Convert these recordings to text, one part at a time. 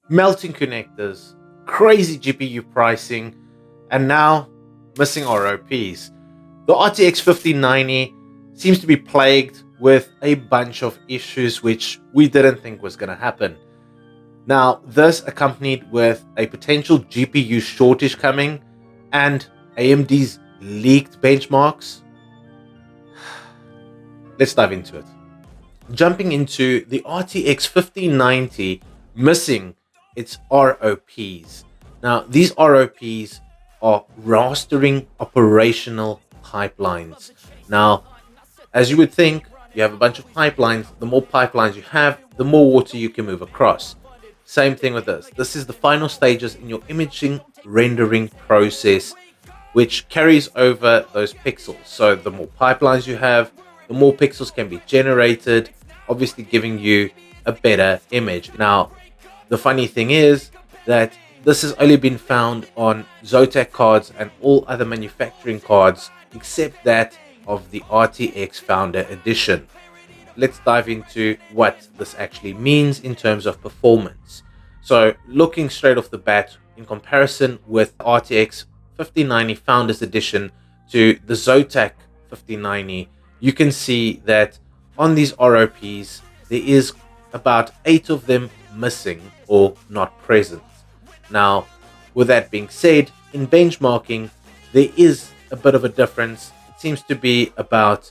melting connectors, crazy GPU pricing, and now missing ROPs. The RTX 5090 seems to be plagued with a bunch of issues which we didn't think was going to happen. Now, this accompanied with a potential GPU shortage coming and AMD's leaked benchmarks. Let's dive into it. Jumping into the RTX 5090 missing its ROPs. Now, these ROPs are rastering operational pipelines. Now, as you would think, you have a bunch of pipelines. The more pipelines you have, the more water you can move across. Same thing with this. This is the final stages in your imaging rendering process, which carries over those pixels. So the more pipelines you have, the more pixels can be generated, obviously giving you a better image. Now, the funny thing is that this has only been found on Zotac cards and all other manufacturing cards except that of the RTX Founder Edition. Let's dive into what this actually means in terms of performance. So looking straight off the bat, in comparison with RTX 5090 Founders Edition to the Zotac 5090, you can see that on these ROPs, there is about 8 of them missing or not present. Now, with that being said, in benchmarking, there is a bit of a difference. It seems to be about,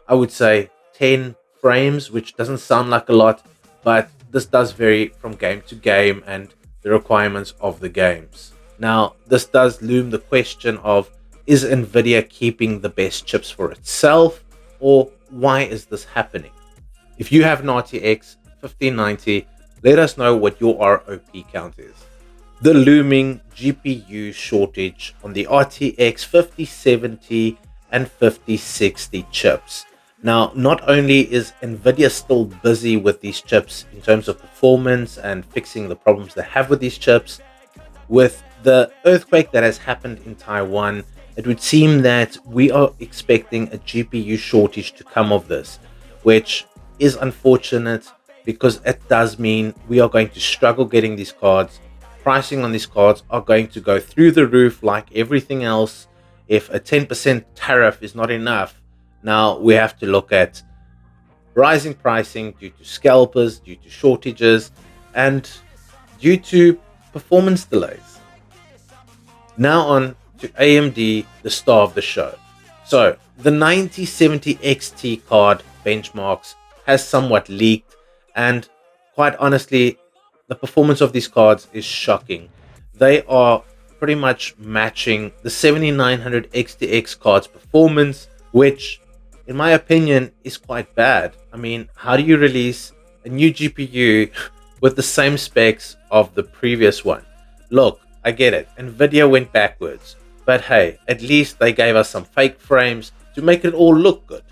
I would say, 10 frames, which doesn't sound like a lot, but this does vary from game to game and the requirements of the games. Now, this does loom the question of, is Nvidia keeping the best chips for itself, or why is this happening? If you have an RTX 5090, let us know what your ROP count is. The looming GPU shortage on the RTX 5070 and 5060 chips. Now, not only is Nvidia still busy with these chips in terms of performance and fixing the problems they have with these chips, with the earthquake that has happened in Taiwan, it would seem that we are expecting a GPU shortage to come of this, which is unfortunate because it does mean we are going to struggle getting these cards. Pricing on these cards are going to go through the roof like everything else. If a 10% tariff is not enough, now we have to look at rising pricing due to scalpers, due to shortages, and due to performance delays. Now on to AMD, the star of the show. So the 9070 XT card benchmarks has somewhat leaked, and quite honestly, the performance of these cards is shocking. They are pretty much matching the 7900 XTX card's performance, which in my opinion is quite bad. I mean, how do you release a new GPU with the same specs of the previous one? Look, I get it, Nvidia went backwards, but hey, at least they gave us some fake frames to make it all look good.